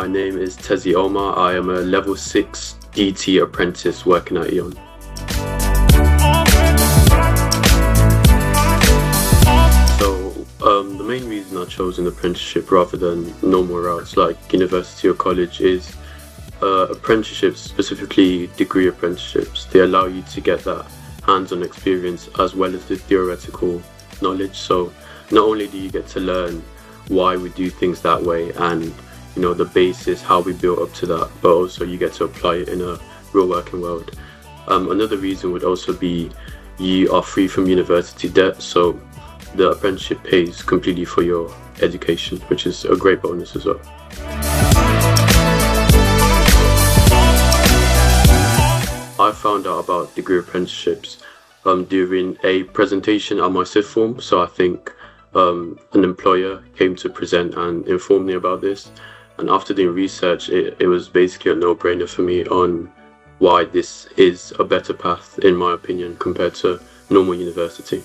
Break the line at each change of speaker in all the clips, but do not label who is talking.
my name is Tsezzy Omar. I am a level 6 DT apprentice working at E.ON. The main reason I chose an apprenticeship rather than normal routes like university or college is apprenticeships, specifically degree apprenticeships. They allow you to get that hands-on experience as well as the theoretical knowledge. So not only do you get to learn why we do things that way and the basis, how we built up to that, but also you get to apply it in a real working world. Another reason would also be you are free from university debt, so the apprenticeship pays completely for your education, which is a great bonus as well. I found out about degree apprenticeships during a presentation on my sixth form, so I think an employer came to present and inform me about this, and after doing research it was basically a no-brainer for me on why this is a better path in my opinion compared to normal university.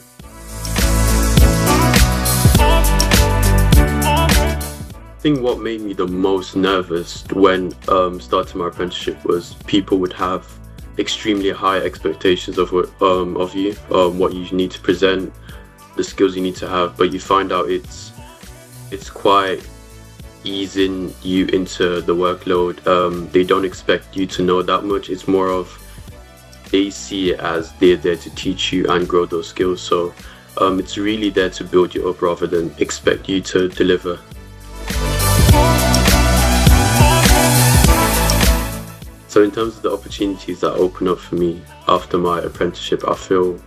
I think what made me the most nervous when starting my apprenticeship was people would have extremely high expectations of you, what you need to present, the skills you need to have, but you find out it's quite easing you into the workload. They don't expect you to know that much. It's more of they see it as they're there to teach you and grow those skills. So it's really there to build you up rather than expect you to deliver. So in terms of the opportunities that open up for me after my apprenticeship, I feel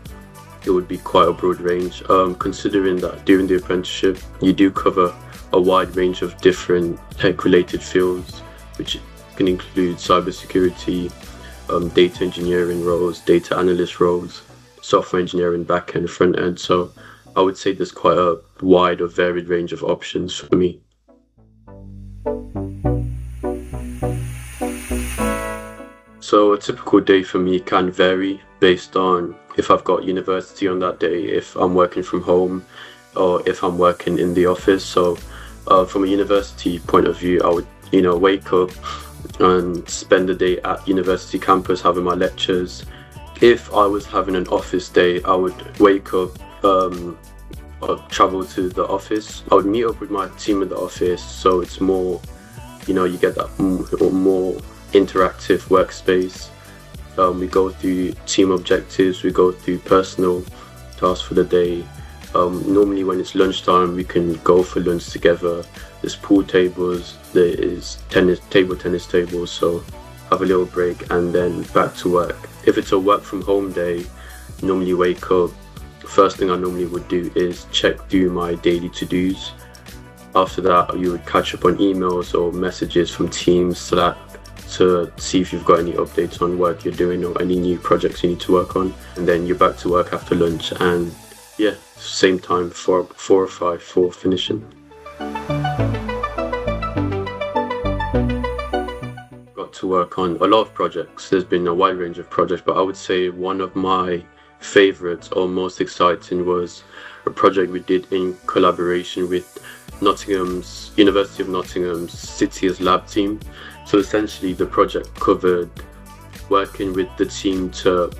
it would be quite a broad range, considering that during the apprenticeship you do cover a wide range of different tech-related fields, which can include cybersecurity, data engineering roles, data analyst roles, software engineering, back-end, front-end. So I would say there's quite a wide or varied range of options for me. So a typical day for me can vary based on if I've got university on that day, if I'm working from home, or if I'm working in the office. So from a university point of view, I would wake up and spend the day at university campus having my lectures. If I was having an office day, I would wake up, travel to the office. I would meet up with my team at the office, so it's more, you get that more interactive workspace. We go through team objectives, we go through personal tasks for the day. Normally when it's lunchtime we can go for lunch together. There's pool tables, there is tennis tables, so have a little break and then back to work. If it's a work from home day, normally wake up, first thing I normally would do is check through my daily to-dos. After that you would catch up on emails or messages from Teams, Slack, to see if you've got any updates on work you're doing or any new projects you need to work on. And then you're back to work after lunch, and yeah, same time, 4 or 5 for finishing. Got to work on a lot of projects. There's been a wide range of projects, but I would say one of my favourites or most exciting was a project we did in collaboration with University of Nottingham's City's lab team. So essentially the project covered working with the team to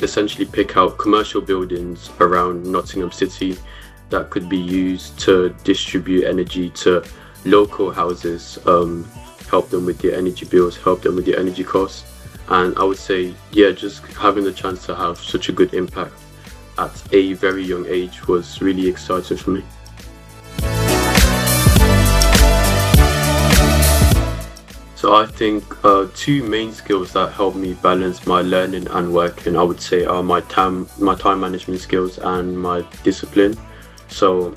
essentially pick out commercial buildings around Nottingham City that could be used to distribute energy to local houses, help them with their energy bills, help them with their energy costs. And I would say, just having the chance to have such a good impact at a very young age was really exciting for me. So I think two main skills that help me balance my learning and working, I would say, are my time management skills and my discipline. So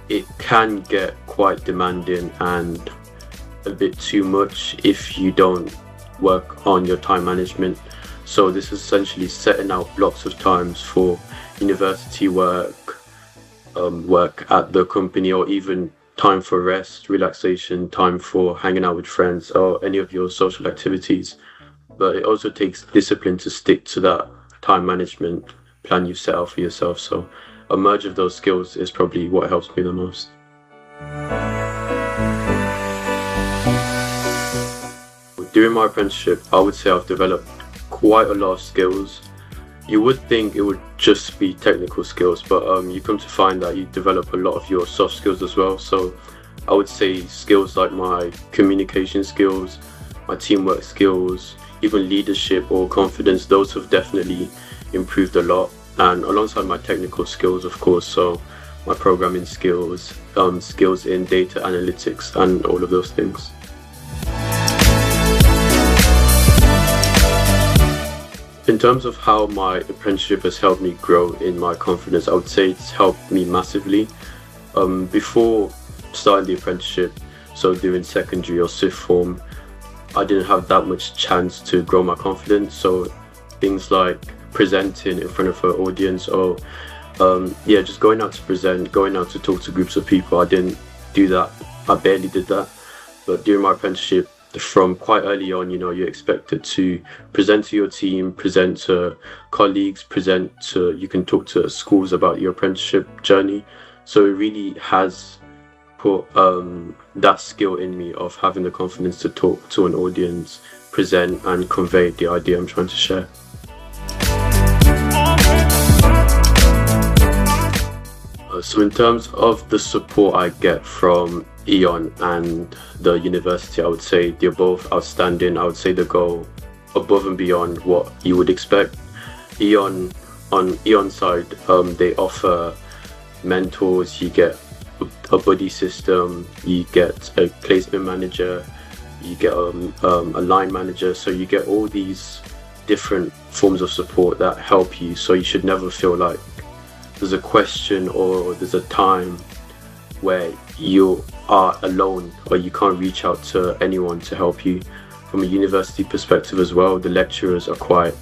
it can get quite demanding and a bit too much if you don't work on your time management. So this is essentially setting out blocks of times for university work, work at the company, or even time for rest, relaxation, time for hanging out with friends or any of your social activities. But it also takes discipline to stick to that time management plan you've set out for yourself. So a merge of those skills is probably what helps me the most. During my apprenticeship, I would say I've developed quite a lot of skills. You would think it would just be technical skills, but you come to find that you develop a lot of your soft skills as well. So I would say skills like my communication skills, my teamwork skills, even leadership or confidence, those have definitely improved a lot. And alongside my technical skills, of course, so my programming skills, skills in data analytics and all of those things. In terms of how my apprenticeship has helped me grow in my confidence, I would say it's helped me massively. Before starting the apprenticeship, so doing secondary or sixth form, I didn't have that much chance to grow my confidence. So things like presenting in front of an audience or just going out to present, going out to talk to groups of people, I didn't do that. I barely did that. But during my apprenticeship, from quite early on, you're expected to present to your team, present to colleagues, you can talk to schools about your apprenticeship journey. So it really has put that skill in me of having the confidence to talk to an audience, present and convey the idea I'm trying to share. So in terms of the support I get from E.ON and the university, I would say they're both outstanding. I would say they go above and beyond what you would expect. E.ON, on E.ON side, they offer mentors, you get a buddy system, you get a placement manager, you get a line manager, so you get all these different forms of support that help you, so you should never feel like there's a question or there's a time where you are alone or you can't reach out to anyone to help you. From a university perspective as well, the lecturers are quite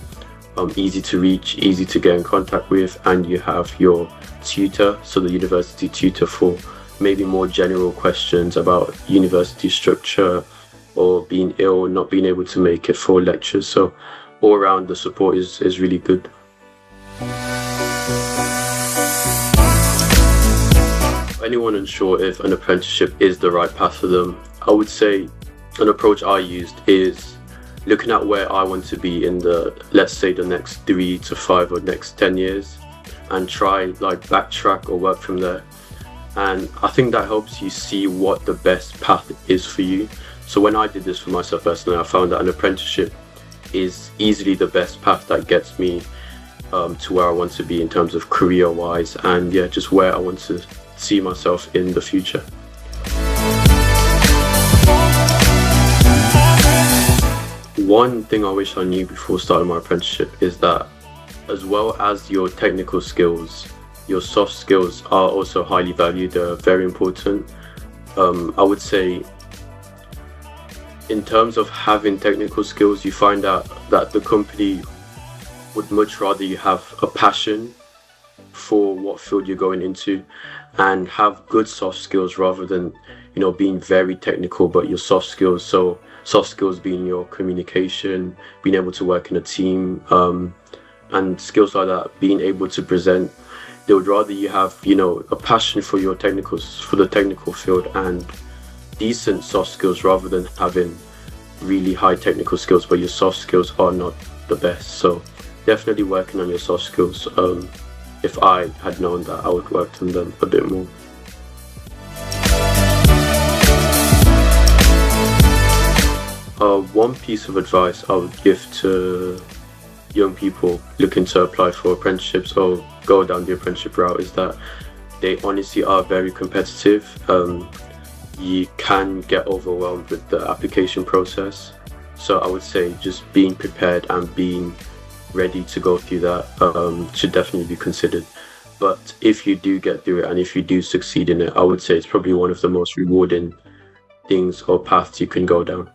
easy to reach, easy to get in contact with, and you have your tutor, so the university tutor for maybe more general questions about university structure or being ill, not being able to make it for lectures. So all around the support is really good. Anyone unsure if an apprenticeship is the right path for them, I would say an approach I used is looking at where I want to be in let's say the next 3 to 5 or next 10 years and try like backtrack or work from there. And I think that helps you see what the best path is for you. So when I did this for myself personally, I found that an apprenticeship is easily the best path that gets me to where I want to be in terms of career wise and just where I want to see myself in the future. One thing I wish I knew before starting my apprenticeship is that as well as your technical skills, your soft skills are also highly valued. They're very important. I would say in terms of having technical skills, you find out that the company would much rather you have a passion for what field you're going into and have good soft skills rather than being very technical, but your soft skills. So soft skills being your communication, being able to work in a team, and skills like that, being able to present. They would rather you have a passion for the technical field and decent soft skills rather than having really high technical skills but your soft skills are not the best. So definitely working on your soft skills. If I had known that, I would work on them a bit more. One piece of advice I would give to young people looking to apply for apprenticeships or go down the apprenticeship route is that they honestly are very competitive. You can get overwhelmed with the application process. So I would say just being prepared and being ready to go through that should definitely be considered. But if you do get through it and if you do succeed in it, I would say it's probably one of the most rewarding things or paths you can go down.